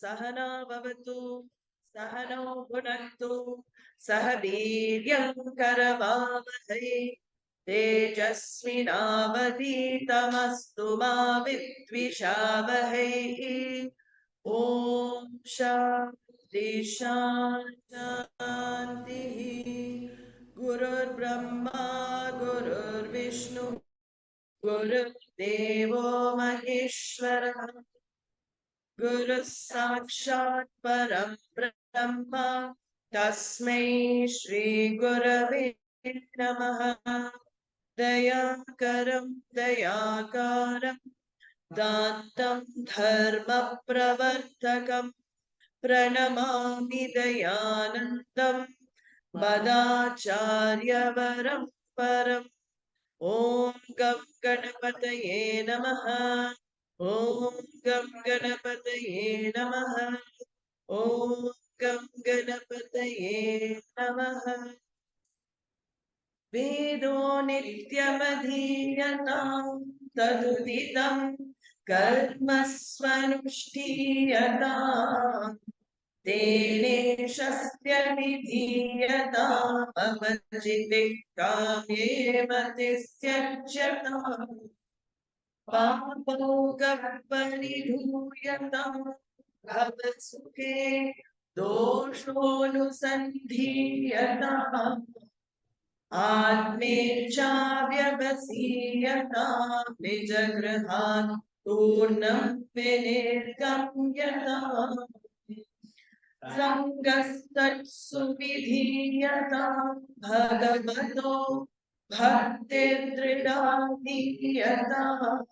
सहना भवतु सहनौ भुनक्तु सह वीर्यं करवावहै तेजस्विनावधीतमस्तु मा विद्विषावहै। ॐ शान्ति शान्ति। गुरुर्ब्रह्मा गुरुर्विष्णु गुरुर्देवो महेश्वरः गुरुः साक्षात् परं ब्रह्म तस्मै श्री गुरवे नमः। दयाकरं दयाकारं दान्तं धर्मप्रवर्तकं प्रणमामि दयानन्दं मदाचार्यवरं परम्। ॐ गं गणपतये नमः। ॐ गं गणपतये नमः। ॐ गं गणपतये नमः। वेदो नित्यमधीयतां तदुदितं कर्म स्वनुष्ठीयताम् तेने शस्य विधीयताम् अपचितिः काम्येव तिष्ठत्यताम् पापौकपरिधूयताम् भवसुखे दोषोऽनुसन्धीयताम् आत्मेच्छाव्यवसीयताम् निजगृहात् पूर्णं विनिर्गम्यताम् संगस्तत्सुविधीयताम् भगवतो भक्तिर्दृढानीयताम्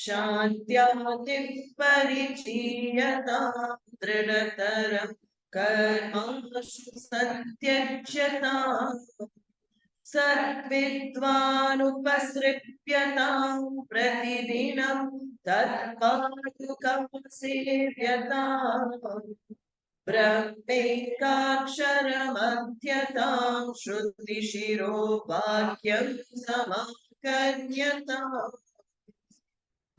शान्त्यातिः परिचीयताम् दृढतरम् कर्माशु सत्यज्यताम् सद्विद्वानुपसृप्यताम् प्रतिदिनं तत्पादुकं सेव्यताम् ब्रह्मैकाक्षरमध्यताम् श्रुतिशिरो वाक्यं समाकर्ण्यताम्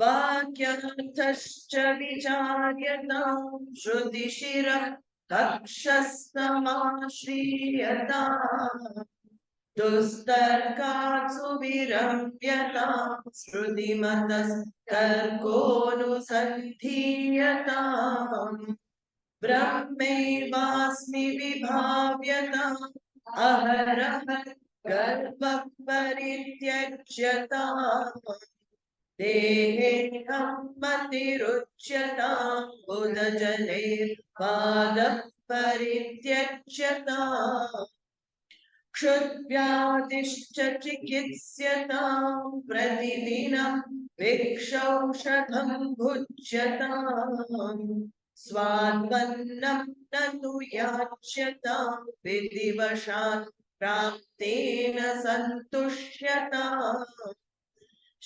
वाक्यार्थश्च विचार्यताम् श्रुतिशिरः कक्षस्तमाश्रीयताम् दुस्तर्कात् सुविरम्यताम् श्रुतिमतस्तर्कोऽनुसन्धीयताम् ब्रह्मैवास्मि विभाव्यताम् अहरः गर्वः परित्यज्यताम् देहेऽहं मतिरुच्यताम् बुधजनैर्पादः परित्यज्यताम् क्षुद्व्याधिश्च चिकित्स्यताम् प्रतिदिनं भिक्षौषधं भुज्यताम् स्वान्वन्नं न तु याच्यताम् विधिवशात् प्राप्तेन सन्तुष्यताम्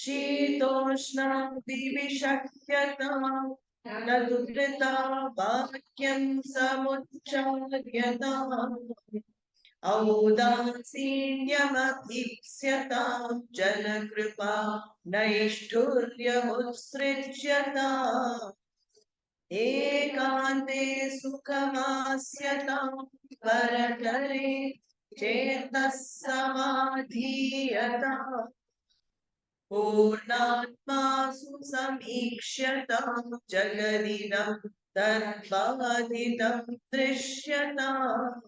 शीतोष्णादिविषह्यताम् न तु धृता वाक्यं समुच्चार्यताम् औदासीन्यमभीप्स्यताम् जनकृपा नैष्ठुर्यमुत्सृज्यताम् एकान्ते सुखमास्यताम् परतरे चेतः समाधीयताम् पूर्णात्मासु समीक्ष्यताम् जगदिदं तद्बाधितं दृश्यताम्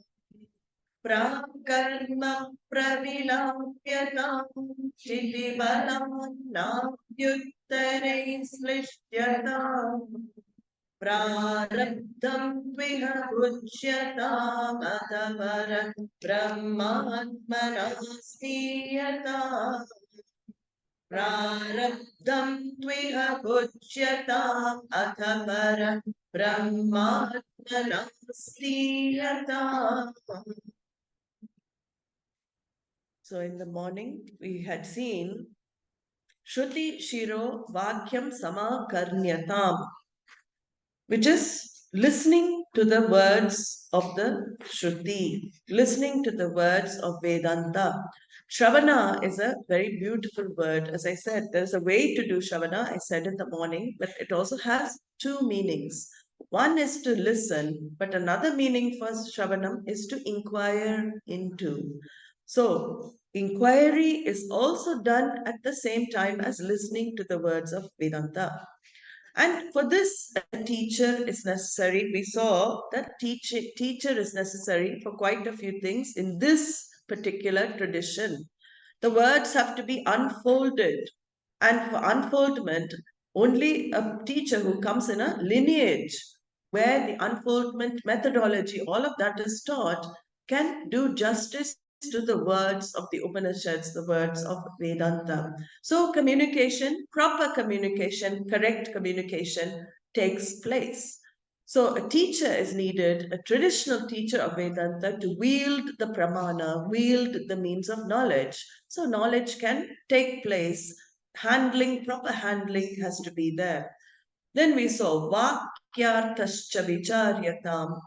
प्राकर्म प्रविलाप्यताम् क्षितिबलं नाभ्युत्तरैः श्लिष्यताम् प्रारब्धं त्विह भुज्यताम् अथ परं ब्रह्मात्मना स्थियताम् प्रारब्धं त्विह भुज्यताम् अथ परं ब्रह्मात्मना स्थियताम्. So in the morning we had seen Shruti Shiro Vakyam Samakarnyatam, which is listening to the words of the Shruti, listening to the words of Vedanta. Shravana is a very beautiful word. As I said, there's a way to do Shravana, I said in the morning, but it also has two meanings. One is to listen, but another meaning for Shravanam is to inquire into. So, inquiry is also done at the same time as listening to the words of Vedanta. And for this, a teacher is necessary. We saw that teacher is necessary for quite a few things in this particular tradition. The words have to be unfolded. And for unfoldment, only a teacher who comes in a lineage where the unfoldment methodology, all of that is taught, can do justice to the words of the Upanishads, the words of Vedanta. So communication, proper communication, correct communication takes place. So a teacher is needed, a traditional teacher of Vedanta, to wield the pramana, wield the means of knowledge. So knowledge can take place. Proper handling has to be there. Then we saw Vakyartascha Vicharyatam.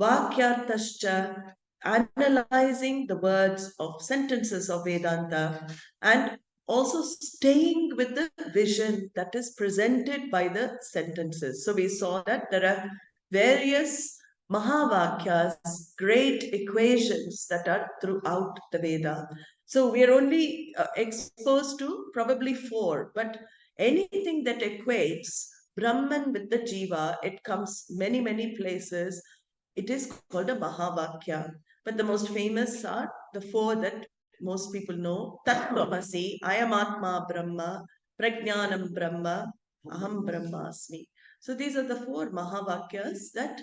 Vakyartascha, analyzing the words of sentences of Vedanta and also staying with the vision that is presented by the sentences. So we saw that there are various Mahavakyas, great equations that are throughout the Veda. So we are only exposed to probably 4, but anything that equates Brahman with the Jiva, it comes many, many places. It is called a Mahavakya. But the most famous are the 4 that most people know. Tattvamasi, I am Atma Brahma, Prajnanam Brahma, Aham Brahmasmi. So these are the 4 Mahavakyas that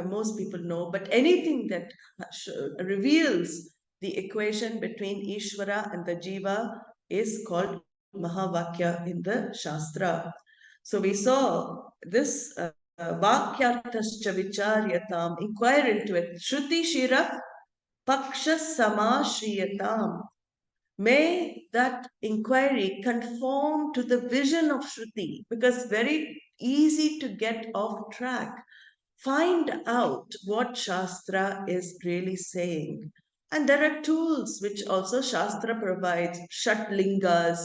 most people know. But anything that reveals the equation between Ishvara and the Jiva is called Mahavakya in the Shastra. So we saw this Vakyartascha Vicharyatam, inquire into it. Shruti Shira Paksha Samashriyatam. May that inquiry conform to the vision of Shruti, because very easy to get off track. Find out what Shastra is really saying. And there are tools which also Shastra provides, Shatlingas.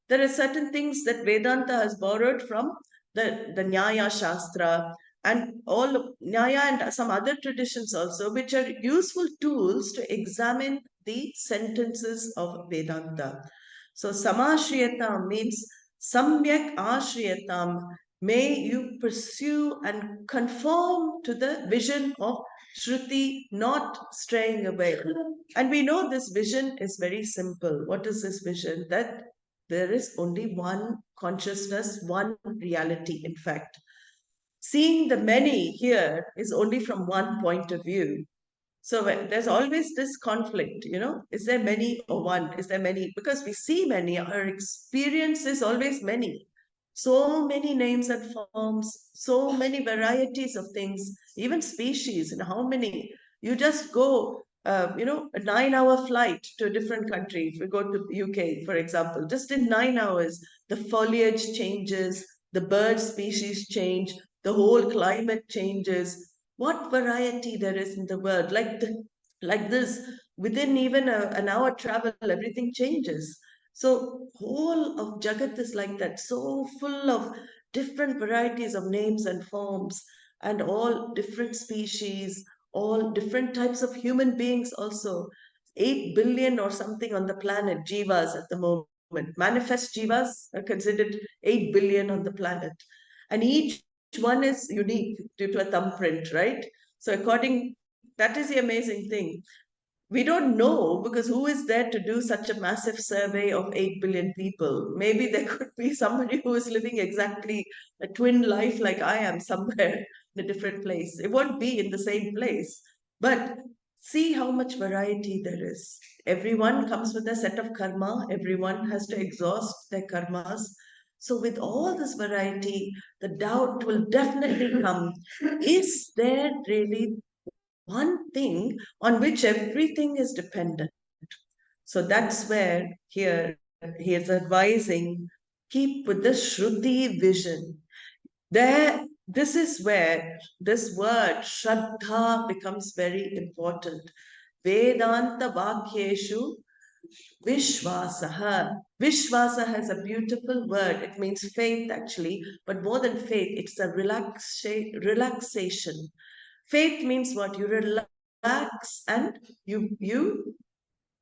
There are certain things that Vedanta has borrowed from the Nyaya Shastra and all of Nyaya and some other traditions also, which are useful tools to examine the sentences of Vedanta. So Samashriyata means Samyak Ashriyatam. May you pursue and conform to the vision of Shruti, not straying away. And we know this vision is very simple. What is this vision? That there is only one consciousness, one reality, in fact. Seeing the many here is only from one point of view. So there's always this conflict, is there many or one? Is there many? Because we see many, our experience is always many. So many names and forms, so many varieties of things, even species, and how many. You just go, a 9-hour flight to a different country. If we go to UK, for example, just in 9 hours, the foliage changes, the bird species change, the whole climate changes. What variety there is in the world! Like this, within even an hour travel, everything changes. So whole of Jagat is like that, so full of different varieties of names and forms, and all different species, all different types of human beings also. 8 billion or something on the planet, jivas at the moment. Manifest jivas are considered 8 billion on the planet. And each one is unique due to a thumbprint, right? So that is the amazing thing. We don't know, because who is there to do such a massive survey of 8 billion people? Maybe there could be somebody who is living exactly a twin life like I am somewhere in a different place. It won't be in the same place. But see how much variety there is. Everyone comes with a set of karma. Everyone has to exhaust their karmas. So with all this variety, the doubt will definitely come. Is there really one thing on which everything is dependent? So that's where here he is advising, keep with the Shruti vision. There this is where this word Shraddha becomes very important. Vedanta Vakyeshu Vishvasaha. Vishvasaha is a beautiful word. It means faith, actually, but more than faith, it's a relaxation. Faith means what? You relax and you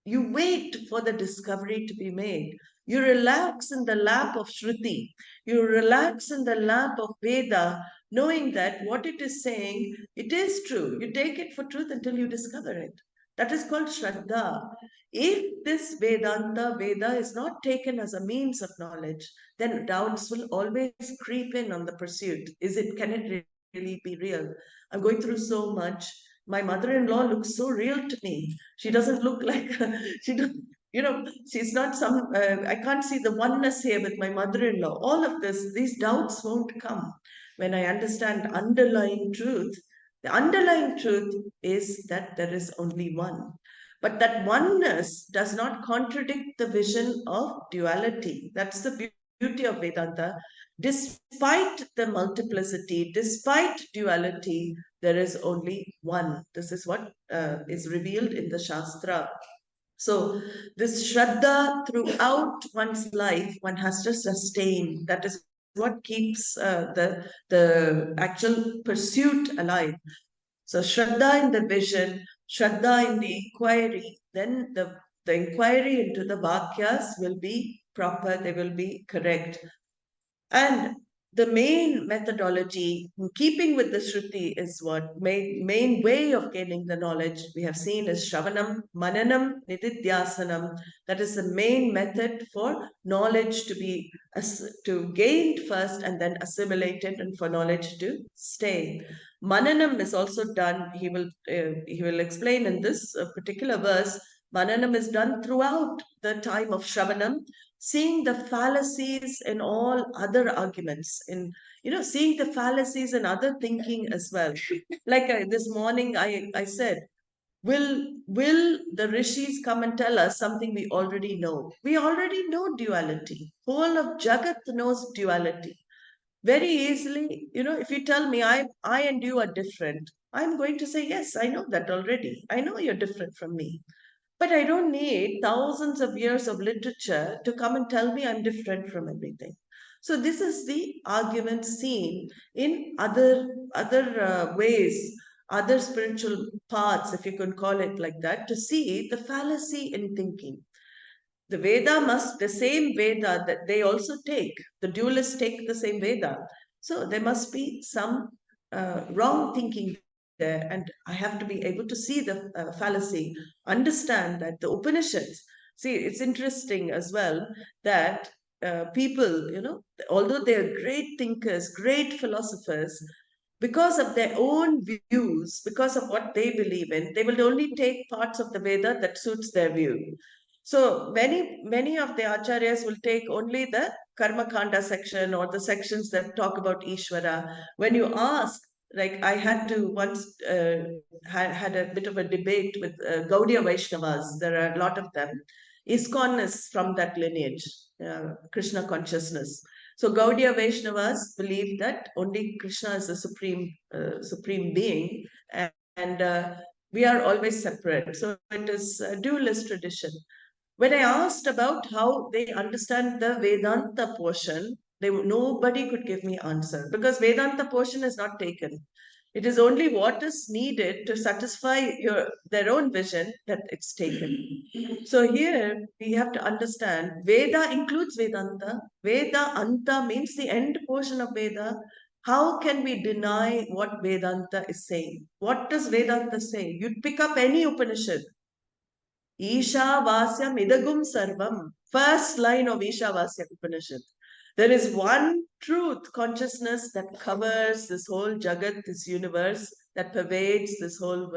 wait for the discovery to be made. You relax in the lap of Shruti. You relax in the lap of Veda, knowing that what it is saying, it is true. You take it for truth until you discover it. That is called Shraddha. If this Vedanta, Veda is not taken as a means of knowledge, then doubts will always creep in on the pursuit. Can it really be real? I'm going through so much. My mother-in-law looks so real to me. She doesn't look like she don't, she's not some. I can't see the oneness here with my mother-in-law. All of these doubts won't come when I understand underlying truth. The underlying truth is that there is only one. But that oneness does not contradict the vision of duality. That's the beauty of Vedanta. Despite the multiplicity, despite duality, there is only one. This is what is revealed in the Shastra. So, this Shraddha throughout one's life, one has to sustain. That is what keeps the actual pursuit alive. So Shraddha in the vision, Shraddha in the inquiry, then the inquiry into the Vakyas will be proper, they will be correct. And the main methodology, in keeping with the Shruti, is what main way of gaining the knowledge we have seen is Shravanam, Mananam, Nididhyasanam. That is the main method for knowledge to be gained first and then assimilated, and for knowledge to stay. Mananam is also done. He will explain in this particular verse. Mananam is done throughout the time of Shravanam, seeing the fallacies in all other arguments, seeing the fallacies in other thinking as well. Like this morning, I said, will the rishis come and tell us something we already know? We already know duality. Whole of Jagat knows duality. Very easily, if you tell me I and you are different, I'm going to say, yes, I know that already. I know you're different from me. But I don't need thousands of years of literature to come and tell me I'm different from everything. So this is the argument seen in other ways, other spiritual paths, if you could call it like that, to see the fallacy in thinking. The same Veda that they also take, the dualists take the same Veda. So there must be some wrong thinking there, and I have to be able to see the fallacy, understand that the Upanishads. See, it's interesting as well that people, although they are great thinkers, great philosophers, because of their own views, because of what they believe in, they will only take parts of the Veda that suits their view. So many of the acharyas will take only the Karma Kanda section or the sections that talk about Ishvara. When you ask, like I had to once had a bit of a debate with Gaudiya Vaishnavas. There are a lot of them. ISKCON is from that lineage, Krishna consciousness. So Gaudiya Vaishnavas believe that only Krishna is the supreme being, and we are always separate. So it is a dualist tradition. When I asked about how they understand the Vedanta portion, nobody could give me answer, because Vedanta portion is not taken. It is only what is needed to satisfy their own vision that it's taken. So here we have to understand Veda includes Vedanta. Veda Anta means the end portion of Veda. How can we deny what Vedanta is saying? What does Vedanta say? You pick up any Upanishad. Isha Vasyam Idagum Sarvam. First line of Isha Vasya Upanishad. There is one truth, consciousness that covers this whole Jagat, this universe, that pervades this whole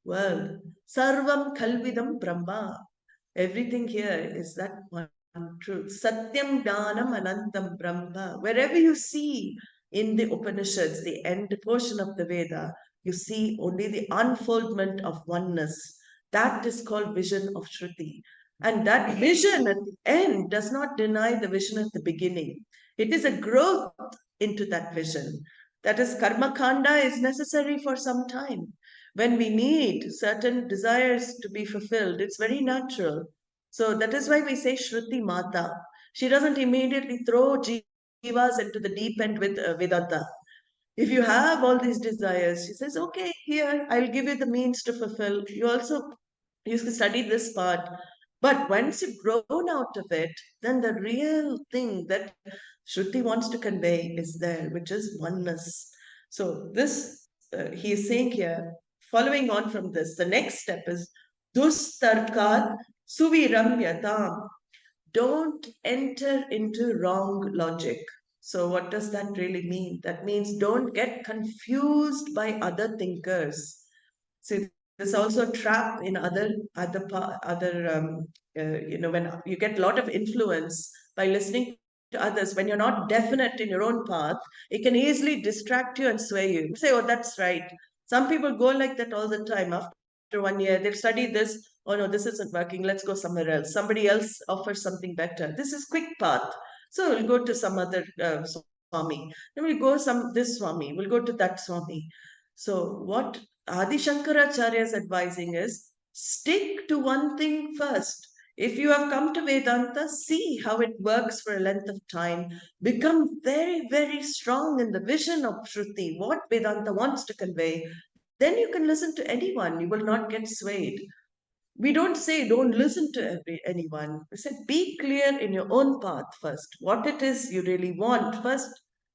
world. Sarvam Kalvidam Brahma. Everything here is that one truth. Satyam Jnanam Anantam Brahma. Wherever you see in the Upanishads, the end portion of the Veda, you see only the unfoldment of oneness. That is called vision of Shruti. And that vision at the end does not deny the vision at the beginning. It is a growth into that vision. That is, karma kanda is necessary for some time. When we need certain desires to be fulfilled, it's very natural. So that is why we say Shruti Mata. She doesn't immediately throw jivas into the deep end with Vedanta. If you have all these desires, she says, okay, here, I'll give you the means to fulfill. You study this part. But once you've grown out of it, then the real thing that Shruti wants to convey is there, which is oneness. So this, he is saying here, following on from this, the next step is dustarkat suviram yatam. Don't enter into wrong logic. So, what does that really mean? That means don't get confused by other thinkers. See, there's also a trap in when you get a lot of influence by listening to others. When you're not definite in your own path, it can easily distract you and sway you. You say, "Oh, that's right." Some people go like that all the time. After 1 year, they've studied this. Oh no, this isn't working. Let's go somewhere else. Somebody else offers something better. This is quick path. So we'll go to some other Swami. Then we'll go this Swami. We'll go to that Swami. So what Adi Shankaracharya is advising is stick to one thing first. If you have come to Vedanta, see how it works for a length of time. Become very, very strong in the vision of Shruti, what Vedanta wants to convey. Then you can listen to anyone. You will not get swayed. We don't say don't listen to anyone. We say be clear in your own path first. What it is you really want. First,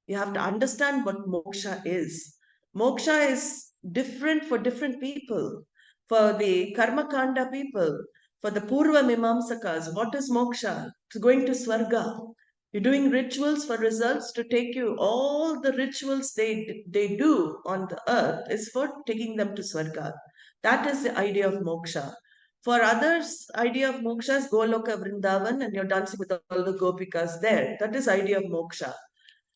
you have to understand what moksha is. Moksha is different for different people. For the karma kanda people, for the purva mimamsakas, what is moksha? It's going to swarga. You're doing rituals for results to take you. All the rituals they do on the earth is for taking them to swarga. That is the idea of moksha. For others, idea of moksha is Goloka Vrindavan and you're dancing with all the gopikas there. That is idea of moksha.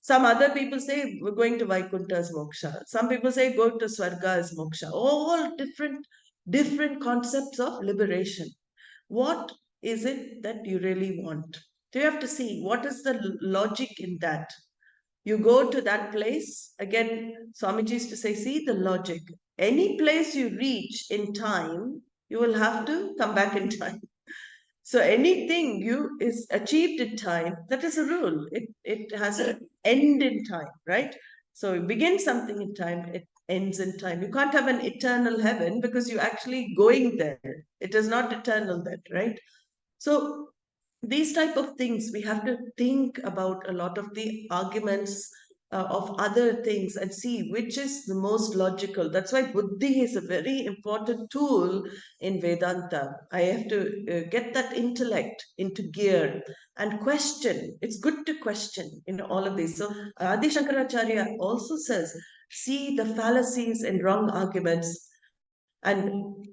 Some other people say we're going to Vaikuntha as moksha. Some people say go to Swarga as moksha. All different concepts of liberation. What is it that you really want? So you have to see what is the logic in that. You go to that place, again, Swamiji used to say, see the logic. Any place you reach in time, you will have to come back in time. So anything you is achieved in time, that is a rule. It has an end in time, right? So you begin something in time, it ends in time. You can't have an eternal heaven because you're actually going there. It is not eternal then, right? So these type of things we have to think about a lot of the arguments of other things and see which is the most logical. That's why buddhi is a very important tool in Vedanta. I have to get that intellect into gear and question. It's good to question in all of these. So Adi Shankaracharya also says, see the fallacies and wrong arguments, and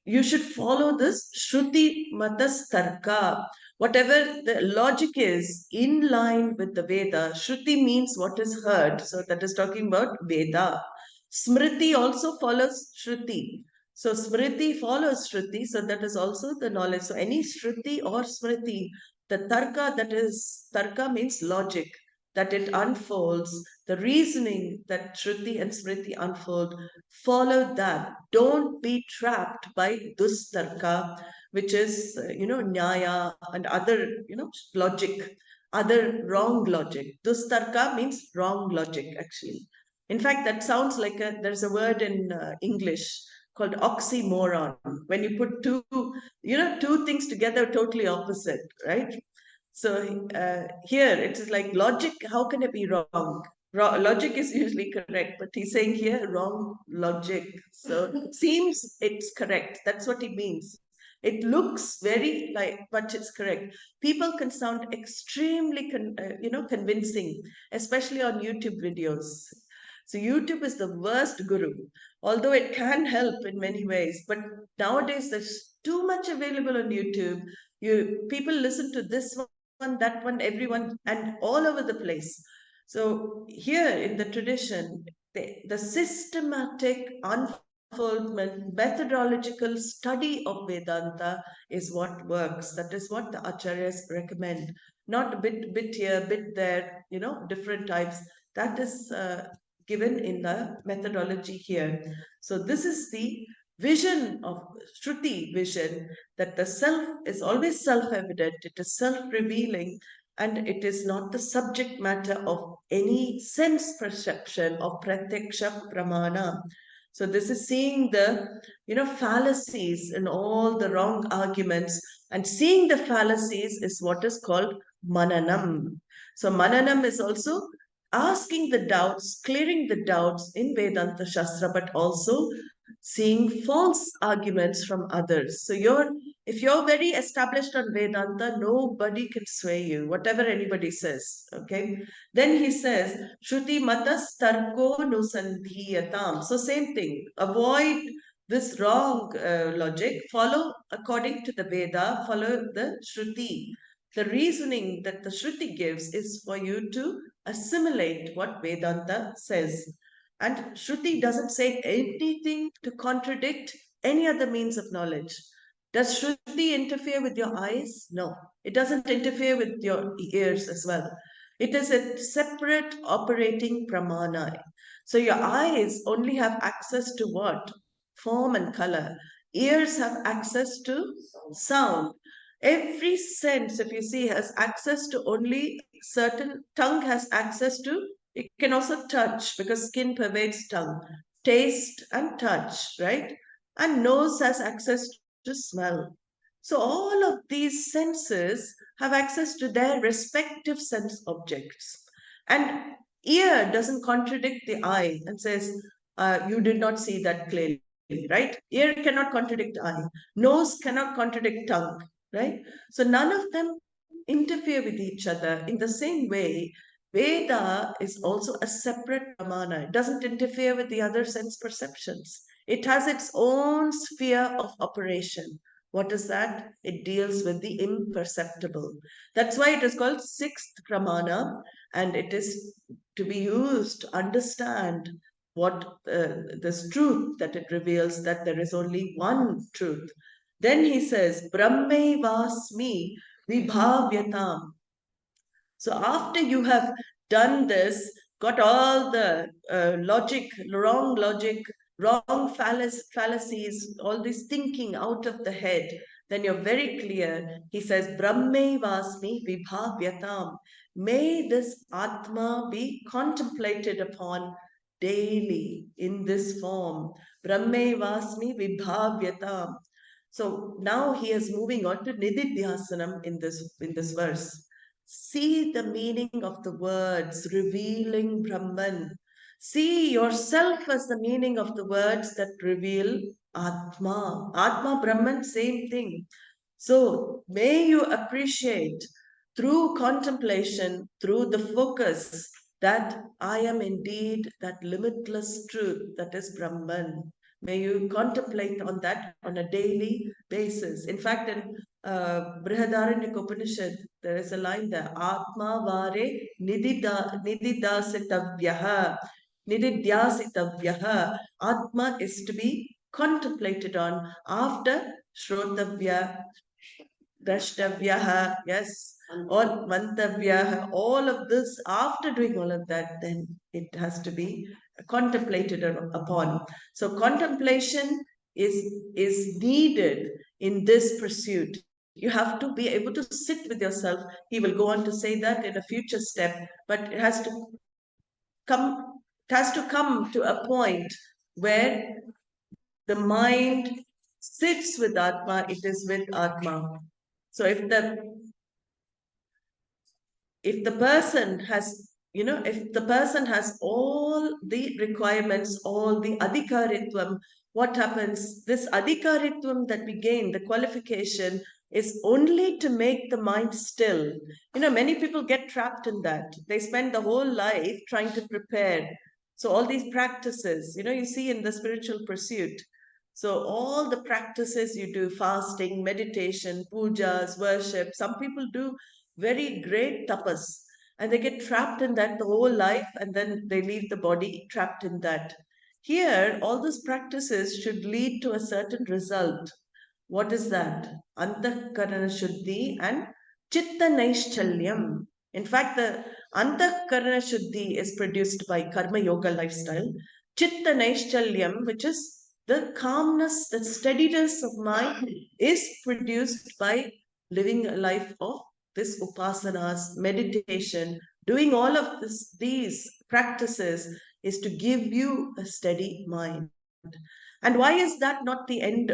you should follow this Shruti Matas Tarka. Whatever the logic is in line with the Veda, Shruti means what is heard. So that is talking about Veda. Smriti also follows Shruti. So Smriti follows Shruti. So that is also the knowledge. So any Shruti or Smriti, the Tarka, that is, Tarka means logic, that it unfolds, the reasoning that Shruti and Smriti unfold, follow that. Don't be trapped by dustarka, which is, nyaya and other, logic, other wrong logic. Dustarka means wrong logic, actually. In fact, that sounds like there's a word in English called oxymoron. When you put two things together, totally opposite, right? So here it is like logic. How can it be wrong? Logic is usually correct, but he's saying here wrong logic. So it seems it's correct. That's what he means. It looks very like, but it's correct. People can sound extremely, convincing, especially on YouTube videos. So YouTube is the worst guru, although it can help in many ways. But nowadays there's too much available on YouTube. People listen to this one, that one, everyone, and all over the place. So here in the tradition, the systematic unfoldment, methodological study of Vedanta is what works. That is what the acharyas recommend. Not a bit here, bit there, different types. That is given in the methodology here. So this is the vision of Shruti vision, that the self is always self-evident, it is self-revealing, and it is not the subject matter of any sense perception of pratyaksha pramana. So this is seeing the, fallacies in all the wrong arguments, and seeing the fallacies is what is called mananam. So mananam is also asking the doubts, clearing the doubts in Vedanta Shastra, but also seeing false arguments from others. So if you're very established on Vedanta, nobody can sway you, whatever anybody says. Okay. Then he says, Shruti matas tarko nusandhiyatam. So same thing. Avoid this wrong logic. Follow according to the Veda. Follow the Shruti. The reasoning that the Shruti gives is for you to assimilate what Vedanta says. And Shruti doesn't say anything to contradict any other means of knowledge. Does Shruti interfere with your eyes? No. It doesn't interfere with your ears as well. It is a separate operating pramana. So your eyes only have access to what? Form and color. Ears have access to sound. Every sense, if you see, has access to only certain, tongue has access to, it can also touch because skin pervades tongue, taste and touch, right? And nose has access to smell. So all of these senses have access to their respective sense objects. And ear doesn't contradict the eye and says, you did not see that clearly, right? Ear cannot contradict eye. Nose cannot contradict tongue, right? So none of them interfere with each other. In the same way, Veda is also a separate pramana. It doesn't interfere with the other sense perceptions. It has its own sphere of operation. What is that? It deals with the imperceptible. That's why it is called sixth pramana, and it is to be used to understand what this truth that it reveals, that there is only one truth. Then he says, Brahme vasmi vibhavyatam. So after you have done this, got all the wrong fallacies, all this thinking out of the head, then you're very clear. He says, Brahme vasmi vibhavyatam. May this Atma be contemplated upon daily in this form. Brahme vasmi vibhavyatam. So now he is moving on to Nididhyasanam in this verse. See the meaning of the words, revealing Brahman. See yourself as the meaning of the words that reveal Atma. Atma, Brahman, same thing. So may you appreciate through contemplation, through the focus, that I am indeed that limitless truth that is Brahman. May you contemplate on that on a daily basis. In fact, in Brihadaranyaka Upanishad, there is a line there, Atma Vare Nididasitavyaha. Nididhyasitavyaha. Atma is to be contemplated on after Shrotavya, Drashtavyaha, yes, or Mantavyaha, all of this, after doing all of that, then it has to be contemplated upon. So contemplation is needed in this pursuit. You have to be able to sit with yourself. He will go on to say that in a future step, but it has to come to a point where the mind sits with Atma, it is with Atma. So if the person has, if the person has all the requirements, all the adhikaritvam, what happens? This adhikaritvam that we gain, the qualification, is only to make the mind still. Many people get trapped in that. They spend the whole life trying to prepare. So all these practices, you see in the spiritual pursuit. So all the practices you do, fasting, meditation, pujas, worship, some people do very great tapas, and they get trapped in that the whole life, and then they leave the body trapped in that. Here, all these practices should lead to a certain result. What is that? Antahkarana Shuddhi and Chitta Naishchalyam. In fact, the Antahkarana Shuddhi is produced by Karma Yoga lifestyle. Chitta Naishchalyam, which is the calmness, the steadiness of mind, is produced by living a life of this upasanas, meditation, doing all of these practices is to give you a steady mind. And why is that not the end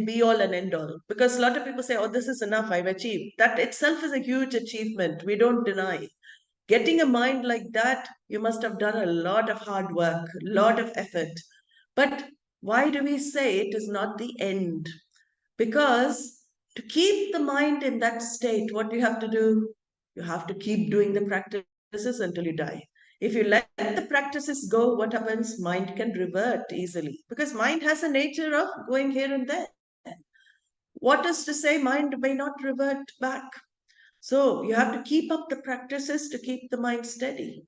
be all and end all? Because a lot of people say, oh, this is enough, I've achieved. That itself is a huge achievement. We don't deny. Getting a mind like that, you must have done a lot of hard work, a lot of effort. But why do we say it is not the end? Because to keep the mind in that state, what do you have to do? You have to keep doing the practices until you die. If you let the practices go, what happens? Mind can revert easily because mind has a nature of going here and there. What is to say mind may not revert back? So you have to keep up the practices to keep the mind steady.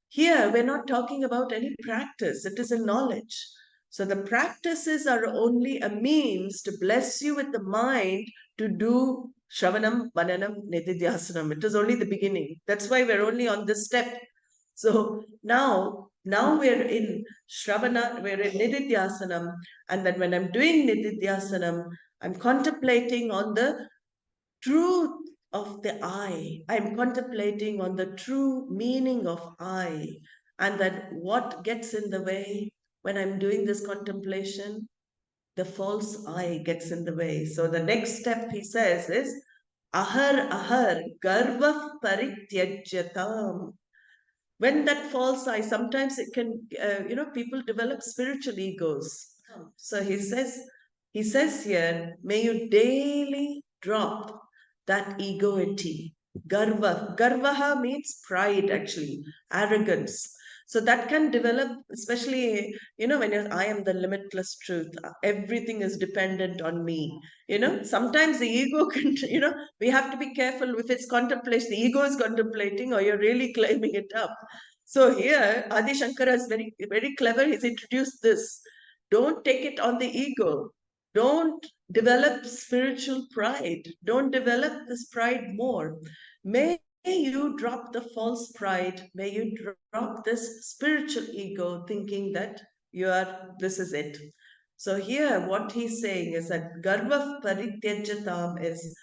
Here, we're not talking about any practice, it is a knowledge. So the practices are only a means to bless you with the mind to do Shravanam, Mananam, Nididhyasanam. It is only the beginning. That's why we're only on this step. So now we're in Shravana, we're in Nididhyasanam. And then when I'm doing Nididhyasanam, I'm contemplating on the truth of the I. I'm contemplating on the true meaning of I. And that what gets in the way when I'm doing this contemplation? The false I gets in the way. So the next step he says is ahar garva parityajyatam. When that false I, sometimes it can, people develop spiritual egos. So he says here, may you daily drop that egoity. Garvaha means pride, actually, arrogance. So that can develop, especially, when I am the limitless truth, everything is dependent on me. Sometimes the ego can, we have to be careful if it's contemplation, the ego is contemplating or you're really claiming it up. So here, Adi Shankara is very, very clever. He's introduced this. Don't take it on the ego. Don't develop spiritual pride. Don't develop this pride more. May you drop the false pride. May you drop this spiritual ego thinking that this is it. So here what he's saying is that Garva Parityajatam is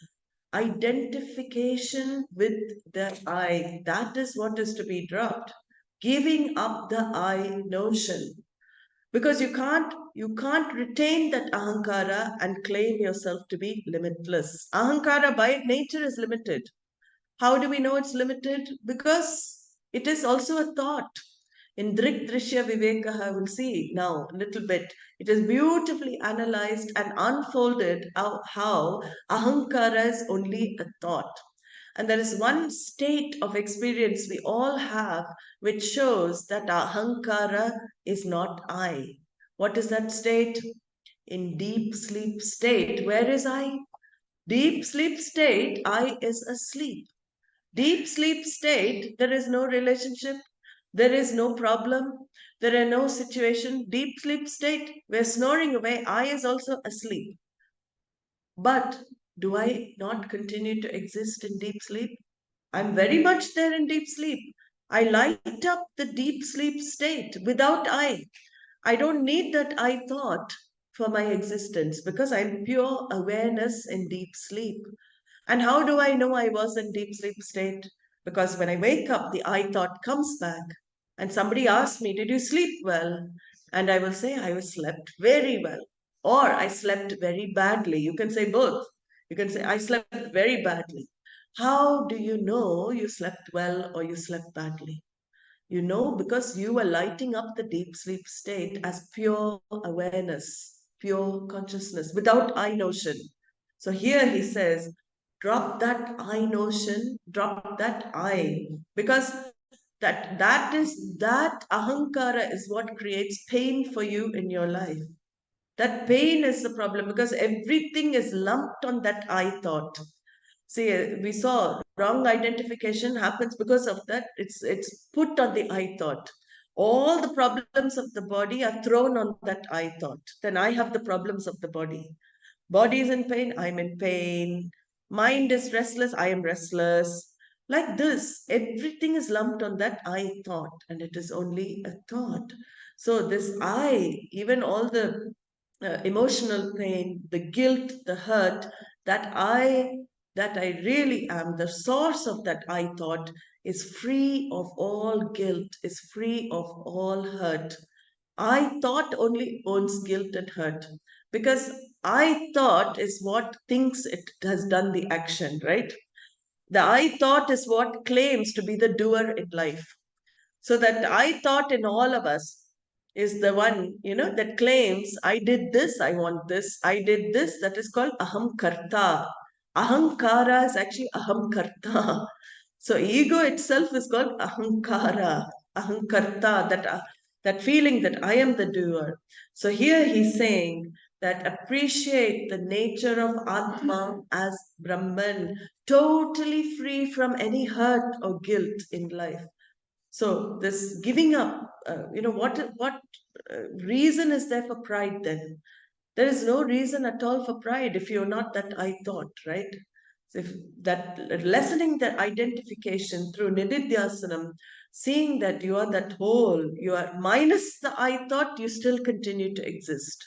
identification with the I. That is what is to be dropped. Giving up the I notion. Because you can't retain that ahankara and claim yourself to be limitless. Ahankara by nature is limited. How do we know it's limited? Because it is also a thought. In Drik Drishya Vivekaha, we'll see now a little bit. It is beautifully analyzed and unfolded how ahankara is only a thought. And there is one state of experience we all have which shows that ahankara is not I. What is that state? In deep sleep state. Where is I? Deep sleep state, I is asleep. Deep sleep state, there is no relationship, there is no problem, there are no situation. Deep sleep state, we're snoring away, I is also asleep. But do I not continue to exist in deep sleep? I'm very much there in deep sleep. I light up the deep sleep state without I. I don't need that I thought for my existence because I'm pure awareness in deep sleep. And how do I know I was in deep sleep state? Because when I wake up, the I thought comes back. And somebody asks me, did you sleep well? And I will say, I slept very well. Or I slept very badly. You can say both. You can say, I slept very badly. How do you know you slept well or you slept badly? You know, because you were lighting up the deep sleep state as pure awareness, pure consciousness, without I notion. So here he says, drop that I notion, drop that I, because that ahankara is what creates pain for you in your life. That pain is the problem because everything is lumped on that I thought. See, we saw wrong identification happens because of that. It's put on the I thought. All the problems of the body are thrown on that I thought. Then I have the problems of the body. Body is in pain, I'm in pain. Mind is restless, I am restless. Like this, everything is lumped on that I thought, and it is only a thought. So, this I, even all the emotional pain, the guilt, the hurt, that I that I really am, the source of that I thought is free of all guilt, is free of all hurt. I thought only owns guilt and hurt because I thought is what thinks it has done the action, right? The I thought is what claims to be the doer in life. So that I thought in all of us is the one, that claims, I did this, I want this, I did this. That is called aham karta. Ahankara is actually aham karta. So ego itself is called ahankara, ahankarta, that feeling that I am the doer. So here he's saying that appreciate the nature of Atma as Brahman, totally free from any hurt or guilt in life. So this giving up, what reason is there for pride then? There is no reason at all for pride if you're not that I thought, right? So if that lessening the identification through nididhyasanam, seeing that you are that whole, you are minus the I thought, you still continue to exist.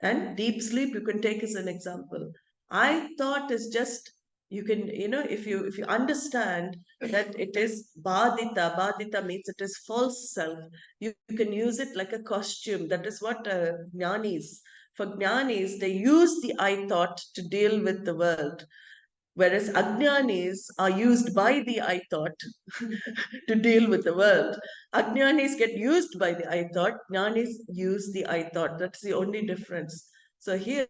And deep sleep, you can take as an example. I thought is just, you can, if you understand that it is badita means it is false self. You can use it like a costume. That is what jnanis, for jnanis, they use the I thought to deal with the world. Whereas ajnanis are used by the I thought to deal with the world. Ajnanis get used by the I thought, jnanis use the I thought. That's the only difference. So here,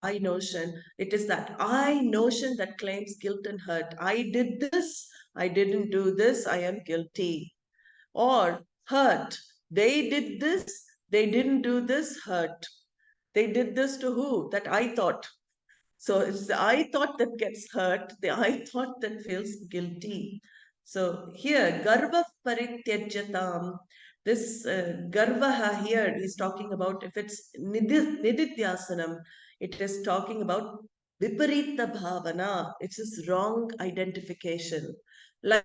I notion, it is that I notion that claims guilt and hurt. I did this, I didn't do this, I am guilty. Or hurt, they did this, they didn't do this, hurt. They did this to who? That I thought. So it's the I thought that gets hurt, the I thought that feels guilty. So here, garva parityajyatam, this garvaha here is talking about, if it's nididhyasanam, it is talking about viparita bhavana. It's this wrong identification. Like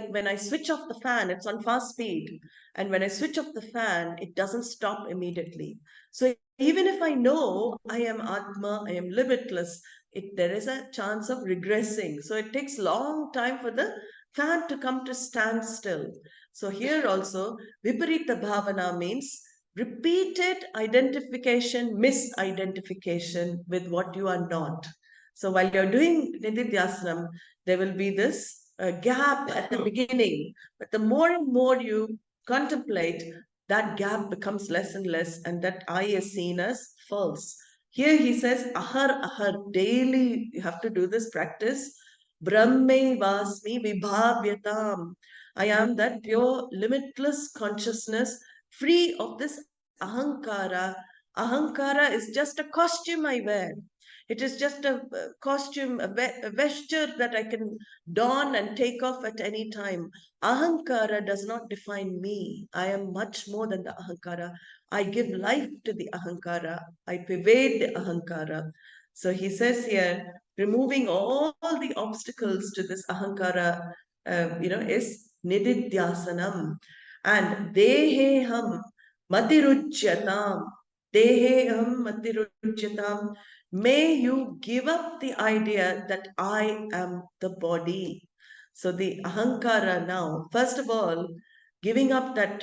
when I switch off the fan, it's on fast speed. And when I switch off the fan, it doesn't stop immediately. So even if I know I am Atma, I am limitless, there is a chance of regressing. So it takes long time for the fan to come to stand still. So here also, Viparita Bhavana means repeated identification, misidentification with what you are not. So while you're doing Nididhyasanam, there will be this gap at the beginning. But the more and more you contemplate, that gap becomes less and less, and that I is seen as false. Here he says, ahar, ahar, daily you have to do this practice. Brahme vasmi vibhavyatam. I am that pure, limitless consciousness, free of this ahankara. Ahankara is just a costume I wear. It is just a costume, a vesture that I can don and take off at any time. Ahankara does not define me. I am much more than the ahankara. I give life to the ahankara. I pervade the ahankara. So he says here, removing all the obstacles to this ahankara, is nididhyasanam. And deheham matirujyatam. Deheham matirujyatam. May you give up the idea that I am the body. So the ahankara now, first of all, giving up that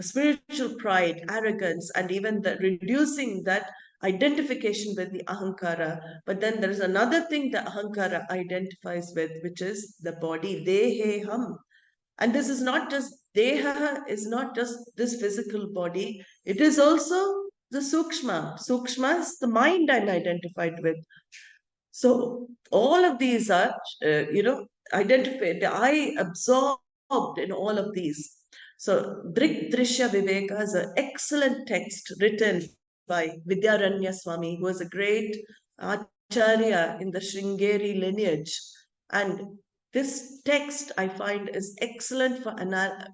spiritual pride, arrogance, and even the reducing that identification with the ahankara. But then there is another thing the ahankara identifies with, which is the body, deheham. And this is not just, deha is not just this physical body, it is also the sukshma. Sukshma is the mind I'm identified with. So all of these are, identified. I absorbed in all of these. So Drik Drishya Viveka is an excellent text written by Vidyaranya Swami, who was a great acharya in the Sringeri lineage. And this text I find is excellent for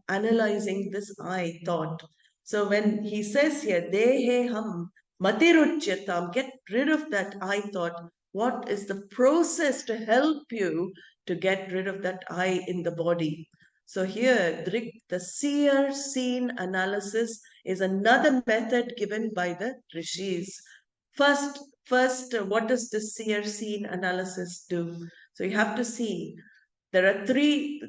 analyzing this I thought. So when he says here, Dehe Ham, Matiruchyatam, get rid of that I thought. What is the process to help you to get rid of that I in the body? So here, the seer scene analysis is another method given by the rishis. First, what does the seer scene analysis do? So you have to see there are three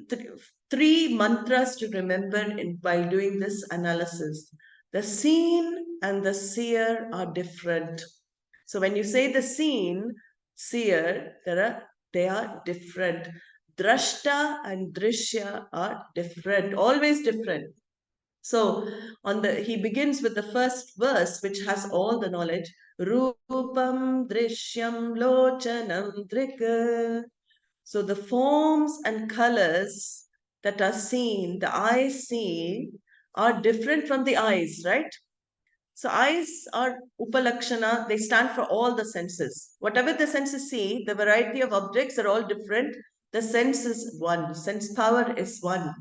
mantras to remember while doing this analysis. The seen and the seer are different. So when you say the seen, seer, they are different. Drashta and drishya are different, always different. So he begins with the first verse, which has all the knowledge. Rupam drishyam lochanam drika. So the forms and colors that are seen, the eyes see, are different from the eyes, right? So eyes are upalakshana, they stand for all the senses. Whatever the senses see, the variety of objects are all different. The sense is one, sense power is one.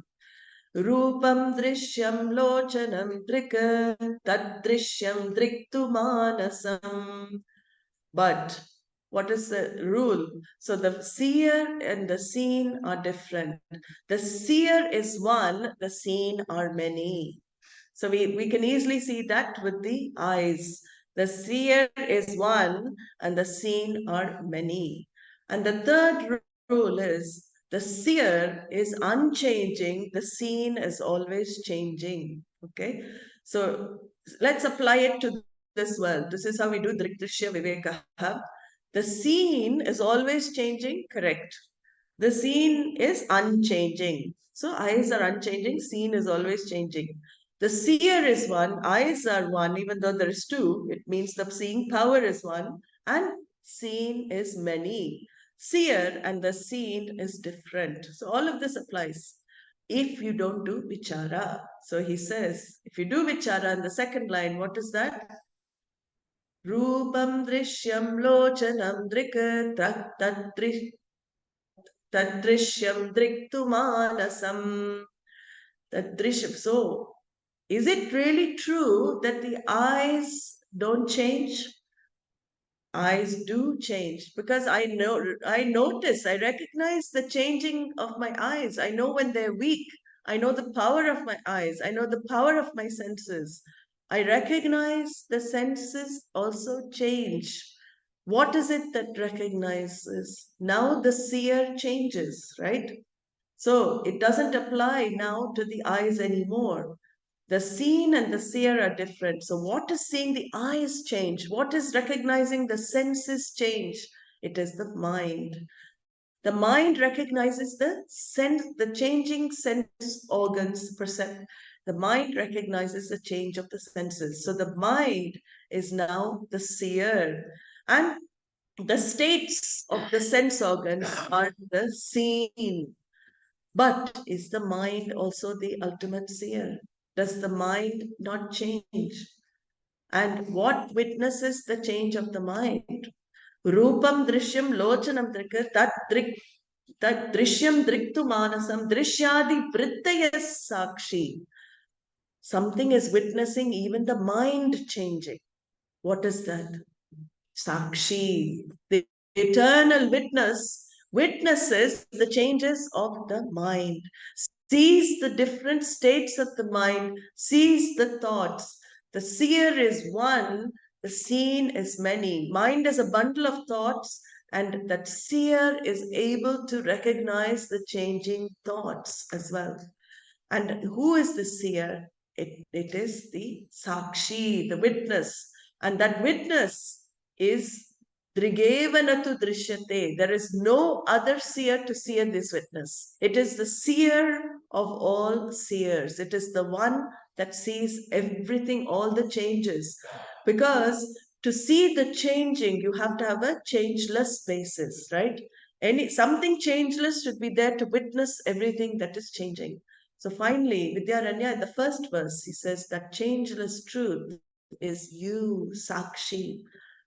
Rupam drishyam lochanam drika tad drishyam driktu manasam. But what is the rule? So the seer and the seen are different. The seer is one, the seen are many. So we can easily see that with the eyes. The seer is one and the seen are many. And the third rule is the seer is unchanging, the seen is always changing. Okay, so let's apply it to this world. This is how we do Drikdrishya Vivekaha. The seen is always changing, correct. The seen is unchanging. So eyes are unchanging, seen is always changing. The seer is one, eyes are one, even though there is two. It means the seeing power is one, and seen is many. Seer and the seen is different. So all of this applies if you don't do vichara. So he says, if you do vichara in the second line, what is that? Rupam drishyam lochanam drika tadrishyam driktu manasam. Tadrishyam. So, is it really true that the eyes don't change? Eyes do change because I recognize the changing of my eyes. I know when they're weak. I know the power of my eyes. I know the power of my senses. I recognize the senses also change. What is it that recognizes? Now the seer changes, right? So it doesn't apply now to the eyes anymore. The seen and the seer are different. So what is seeing the eyes change? What is recognizing the senses change? It is the mind. The mind recognizes the changing sense organs, the mind recognizes the change of the senses. So the mind is now the seer. And the states of the sense organs are the seen. But is the mind also the ultimate seer? Does the mind not change? And what witnesses the change of the mind? Rupam drishyam lochanam drika tat drishyam driktu manasam drishyadi vrittayas sakshi. Something is witnessing even the mind changing. What is that? Sakshi, the eternal witnesses the changes of the mind, sees the different states of the mind, sees the thoughts. The seer is one, the seen is many. Mind is a bundle of thoughts, and that seer is able to recognize the changing thoughts as well. And who is the seer? It is the Sakshi, the witness. And that witness is Drigevanatu Drishyate. There is no other seer to seer this witness. It is the seer of all seers. It is the one that sees everything, all the changes. Because to see the changing, you have to have a changeless basis, right? Something changeless should be there to witness everything that is changing. So finally, Vidyaranya, in the first verse, he says that changeless truth is you, Sakshi.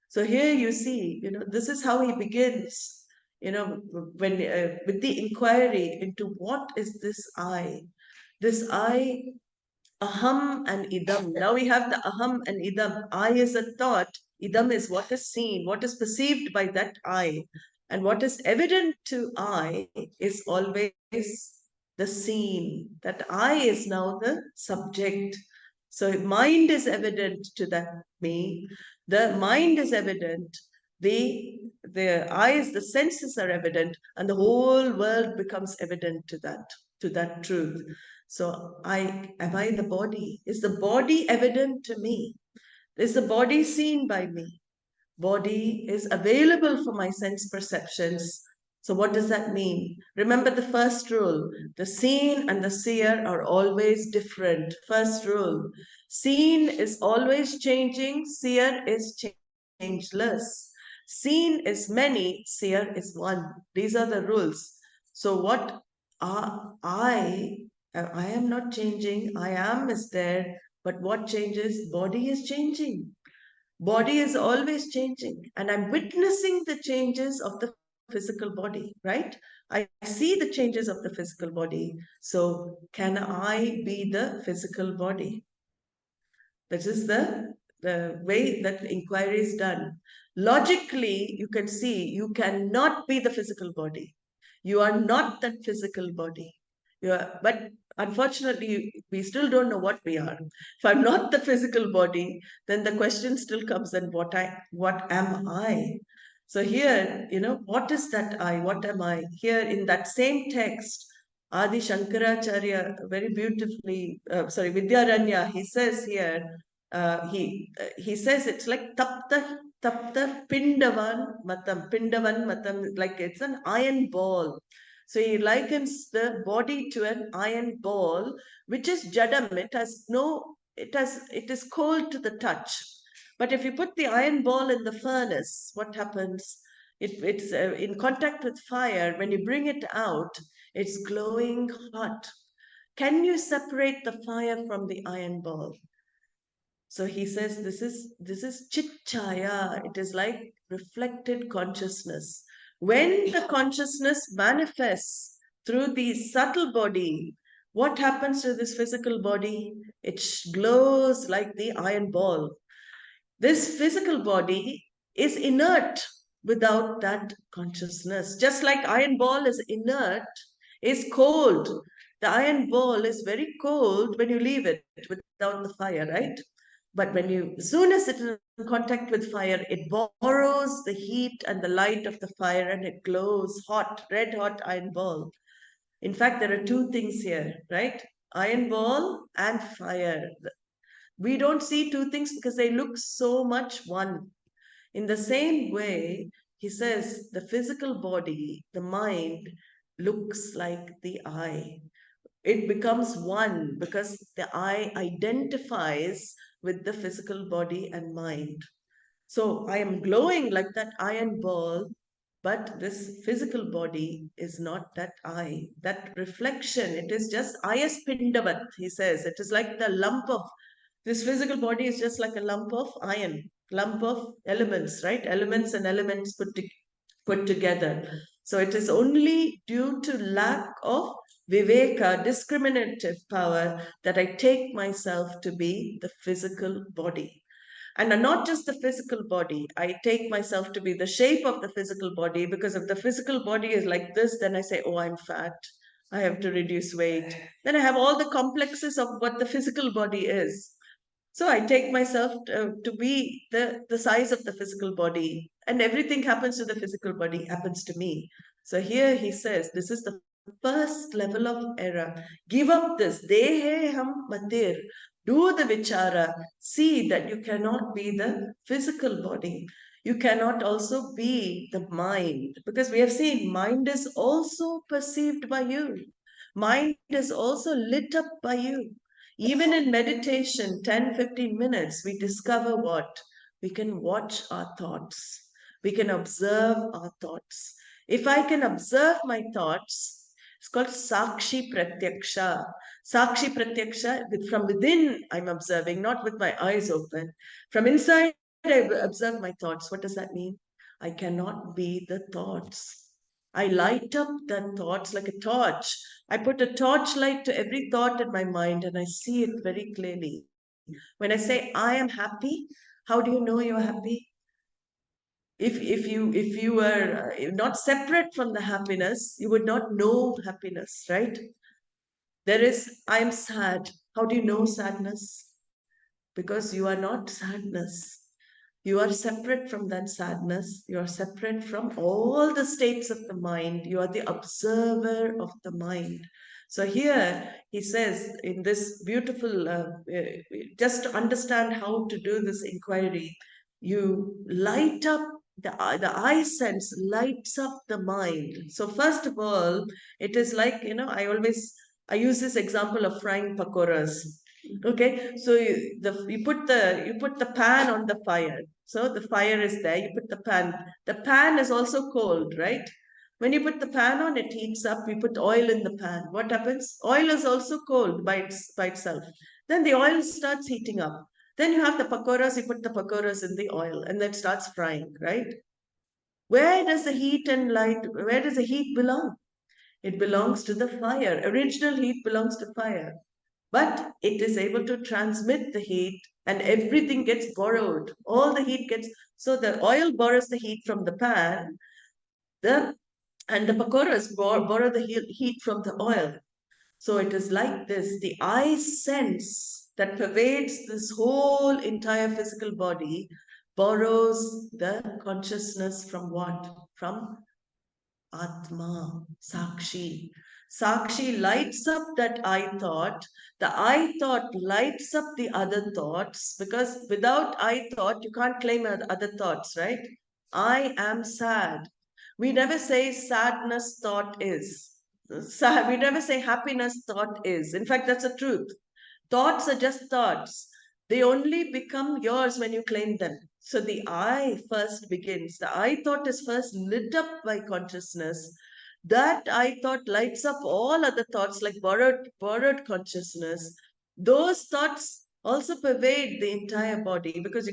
So here you see, this is how he begins, when with the inquiry into what is this I? This I aham and idam. Now we have the aham and idam. I is a thought. Idam is what is seen, what is perceived by that I. And what is evident to I is always the seen. That I is now the subject. So mind is evident to that me. The mind is evident. The eyes, the senses are evident, and the whole world becomes evident to that truth. So am I the body? Is the body evident to me? Is the body seen by me? Body is available for my sense perceptions. So what does that mean? Remember the first rule. The seen and the seer are always different. First rule. Seen is always changing. Seer is changeless. Seen is many. Seer is one. These are the rules. So what I am not changing. I am is there. But what changes? Body is changing. Body is always changing, and I'm witnessing the changes of the physical body, right? I see the changes of the physical body. So can I be the physical body? This is the way that inquiry is done. Logically, you can see you cannot be the physical body. You are not that physical body. But unfortunately, we still don't know what we are. If I'm not the physical body, then the question still comes: then what am I? So here, what is that I? What am I? Here in that same text, Adi Shankaracharya very beautifully, Vidyaranya, he says here, he says it's like tapta pindavan matam, like it's an iron ball. So he likens the body to an iron ball, which is jadam. It is cold to the touch. But if you put the iron ball in the furnace, what happens? It's in contact with fire. When you bring it out, it's glowing hot. Can you separate the fire from the iron ball? So he says this is chitchaya. It is like reflected consciousness. When the consciousness manifests through the subtle body, what happens to this physical body? It glows like the iron ball. This physical body is inert without that consciousness. Just like iron ball is inert, is cold. The iron ball is very cold when you leave it without the fire, right? But as soon as it is in contact with fire, it borrows the heat and the light of the fire and it glows hot, red hot iron ball. In fact, there are two things here, right? Iron ball and fire. We don't see two things because they look so much one. In the same way, he says the physical body, the mind, looks like the eye. It becomes one because the eye identifies with the physical body and mind. So I am glowing like that iron ball, but this physical body is not that eye. That reflection, it is just ayaspindavat, he says. It is like the lump of this physical body is just like a lump of iron, lump of elements, right? Elements and elements put together. So it is only due to lack of viveka, discriminative power, that I take myself to be the physical body. And not just the physical body. I take myself to be the shape of the physical body, because if the physical body is like this, then I say, oh, I'm fat. I have to reduce weight. Then I have all the complexes of what the physical body is. So I take myself to be the size of the physical body, and everything happens to the physical body happens to me. So here he says, this is the first level of error. Give up this. Dehe ham matir. Do the vichara. See that you cannot be the physical body. You cannot also be the mind, because we have seen mind is also perceived by you. Mind is also lit up by you. Even in meditation, 10, 15 minutes, we discover what? We can watch our thoughts. We can observe our thoughts. If I can observe my thoughts, it's called Sakshi Pratyaksha. Sakshi Pratyaksha, from within I'm observing, not with my eyes open. From inside, I observe my thoughts. What does that mean? I cannot be the thoughts. I light up the thoughts like a torch. I put a torchlight to every thought in my mind and I see it very clearly. When I say I am happy, how do you know you're happy? If you were not separate from the happiness, you would not know happiness, right? There is I am sad. How do you know sadness? Because you are not sadness. You are separate from that sadness. You are separate from all the states of the mind. You are the observer of the mind. So here he says in this beautiful, just to understand how to do this inquiry, you light up the eye sense lights up the mind. So first of all, it is like, I use this example of frying pakoras. Okay, so you put the pan on the fire. So the fire is there. You put the pan. The pan is also cold, right? When you put the pan on, it heats up. You put oil in the pan. What happens? Oil is also cold by itself. Then the oil starts heating up. Then you have the pakoras. You put the pakoras in the oil, and then it starts frying, right? Where does the heat and light? Where does the heat belong? It belongs to the fire. Original heat belongs to fire. But it is able to transmit the heat and everything gets borrowed. All the heat gets, so the oil borrows the heat from the pan, the and the pakoras borrow the heat from the oil. So it is like this. The eye sense that pervades this whole entire physical body borrows the consciousness from what? From Atma, Sakshi. Sakshi lights up that I thought. The I thought lights up the other thoughts because without I thought, you can't claim other thoughts, right? I am sad. We never say sadness thought is. We never say happiness thought is. In fact, that's the truth. Thoughts are just thoughts. They only become yours when you claim them. So the I first begins. The I thought is first lit up by consciousness. That I thought lights up all other thoughts like borrowed consciousness. Those thoughts also pervade the entire body because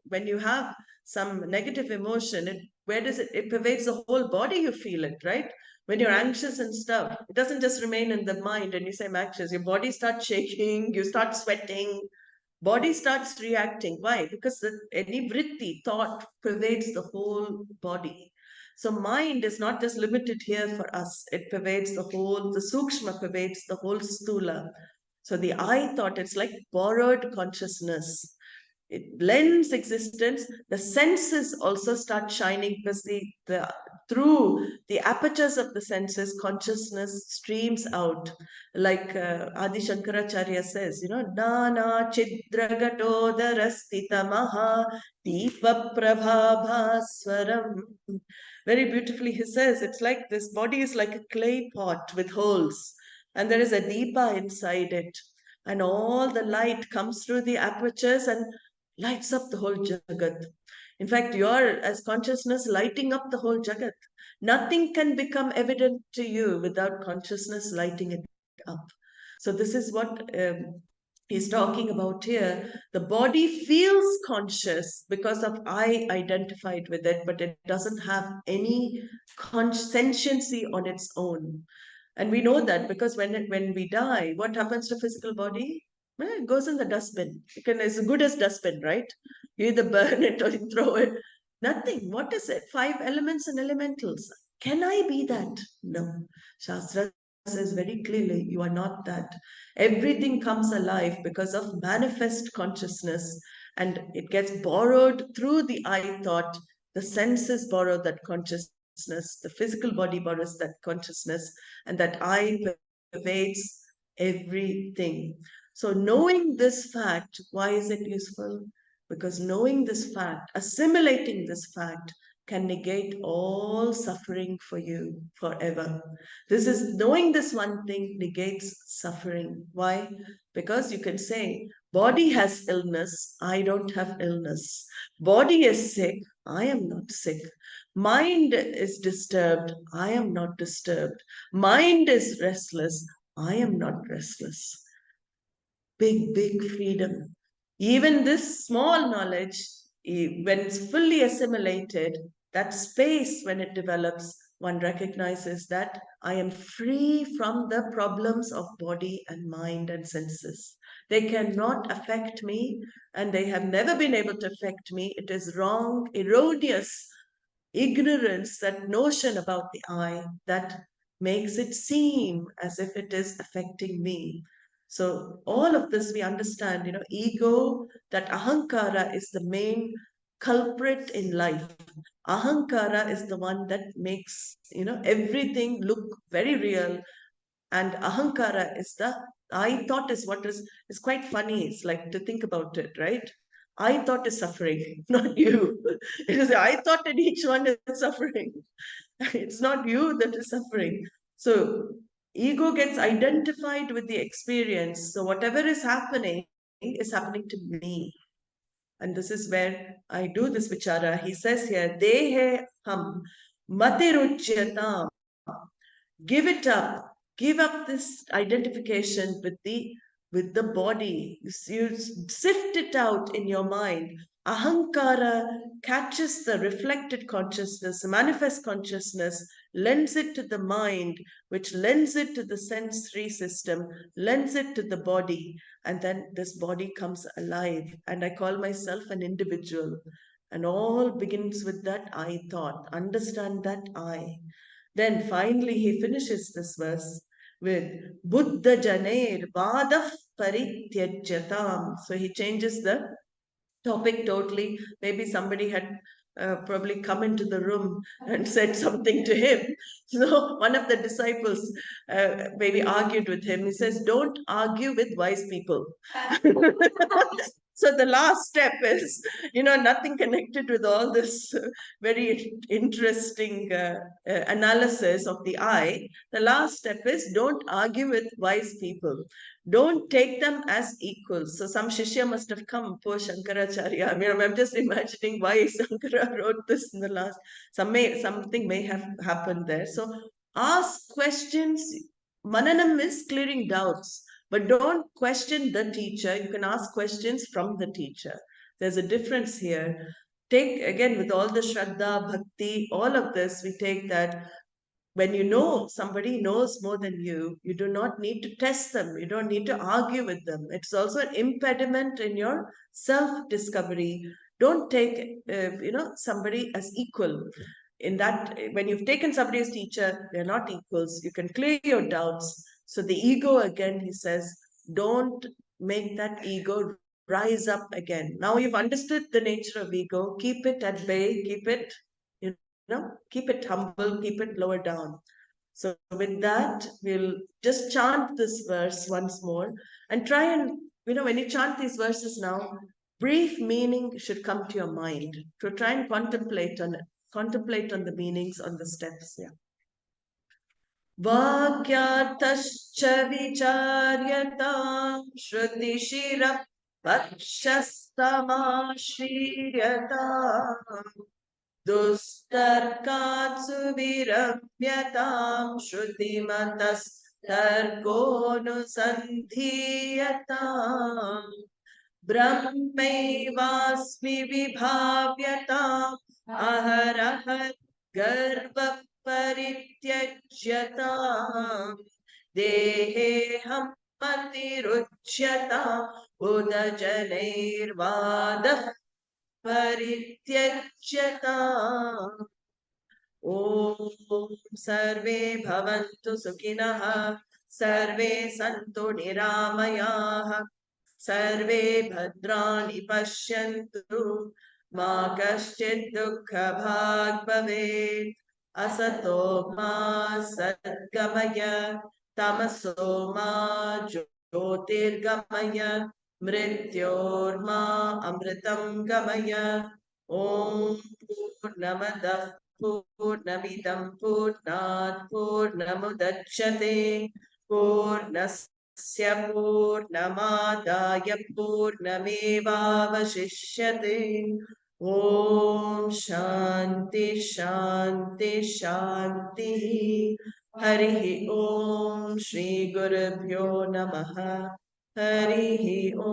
when you have some negative emotion, where does it pervades the whole body, you feel it, right? When you're anxious and stuff, it doesn't just remain in the mind and you say I'm anxious. Your body starts shaking, you start sweating, body starts reacting. Why? Because any vritti, thought, pervades the whole body. So mind is not just limited here for us. It pervades the sukshma pervades the whole stula. So the I thought, it's like borrowed consciousness. It blends existence. The senses also start shining because through the apertures of the senses, consciousness streams out. Like Adi Shankaracharya says, Nana Chidragatodara Maha Dipa Prabhabhaswaram. Very beautifully, he says, it's like this body is like a clay pot with holes, and there is a Dipa inside it. And all the light comes through the apertures and lights up the whole Jagat. In fact, you're as consciousness lighting up the whole Jagat. Nothing can become evident to you without consciousness lighting it up. So, this is what he's talking about here. The body feels conscious because of I identified with it, but it doesn't have any sentiency on its own. And we know that because when we die, what happens to physical body? Well, it goes in the dustbin. It's as good as dustbin, right? You either burn it or you throw it. Nothing. What is it? 5 elements and elementals. Can I be that? No. Shastra says very clearly, you are not that. Everything comes alive because of manifest consciousness and it gets borrowed through the I thought. The senses borrow that consciousness. The physical body borrows that consciousness, and that I pervades everything. So, knowing this fact, why is it useful? Because knowing this fact, assimilating this fact, can negate all suffering for you forever. This is knowing this one thing negates suffering. Why? Because you can say, body has illness, I don't have illness. Body is sick, I am not sick. Mind is disturbed, I am not disturbed. Mind is restless, I am not restless. Big, big freedom. Even this small knowledge, when it's fully assimilated, that space, when it develops, one recognizes that I am free from the problems of body and mind and senses. They cannot affect me, and they have never been able to affect me. It is wrong, erroneous ignorance, that notion about the I, that makes it seem as if it is affecting me. So all of this we understand, ego, that ahankara is the main culprit in life. Ahankara is the one that makes, everything look very real. And ahankara is the I thought is what is quite funny. It's like to think about it, right? I thought is suffering, not you. It is I thought, and each one is suffering. It's not you that is suffering. So ego gets identified with the experience. So whatever is happening to me. And this is where I do this vichara. He says here, Dehe ham matiruchyatam. Give it up. Give up this identification with the body. You sift it out in your mind. Ahankara catches the reflected consciousness, the manifest consciousness, lends it to the mind, which lends it to the sensory system, lends it to the body, and then this body comes alive. And I call myself an individual. And all begins with that I thought. Understand that I. Then finally he finishes this verse with Buddha Janer Vadav Parityajyatam. So he changes the topic totally. Maybe somebody had probably come into the room and said something to him. So one of the disciples maybe argued with him. He says, don't argue with wise people. So the last step is, nothing connected with all this very interesting analysis of the I. The last step is don't argue with wise people. Don't take them as equals. So some Shishya must have come, poor Shankaracharya. I mean, I'm just imagining why Shankara wrote this in the last. Something may have happened there. So ask questions. Mananam is clearing doubts. But don't question the teacher. You can ask questions from the teacher. There's a difference here. Take, again, with all the Shraddha, Bhakti, all of this, we take that when you know somebody knows more than you do not need to test them. You don't need to argue with them. It's also an impediment in your self-discovery. Don't take, somebody as equal. In that, when you've taken somebody as teacher, they're not equals. You can clear your doubts. So the ego, again, he says, don't make that ego rise up again. Now you've understood the nature of ego. Keep it at bay. Keep it humble, keep it lower down. So with that, we'll just chant this verse once more and try and, when you chant these verses now, brief meaning should come to your mind. To try and contemplate on the meanings on the steps. Yeah. Vakyarthascha vicharyatam shrutishira pakshastamashiryatam दुस्तर्कात् सुविरम्यतां श्रुतिमतस्तर्कोऽनुसन्धीयताम् ब्रह्मैवास्मि विभाव्यताम् अहरहर् गर्वः परित्यज्यताम् देहेऽहं मतिरुच्यताम् उदजनैर्वादः परित्यज्यताम् ॐ सर्वे भवन्तु सुखिनः सर्वे सन्तु निरामयाः सर्वे भद्राणि पश्यन्तु मा कश्चित् दुःखभाग् भवेत् असतो मा सद्गमय तमसो मा ज्योतिर्गमय मृत्योर्मा अमृतं गमय ॐ पूर्णमदः पूर्णमिदं पूर्णात् पूर्णमुदच्यते पूर्णस्य पूर्णमादाय पूर्णमेवावशिष्यते ॐ शान्ति शान्ति शान्तिः हरिः ॐ श्रीगुरुभ्यो नमः हरिः ॐ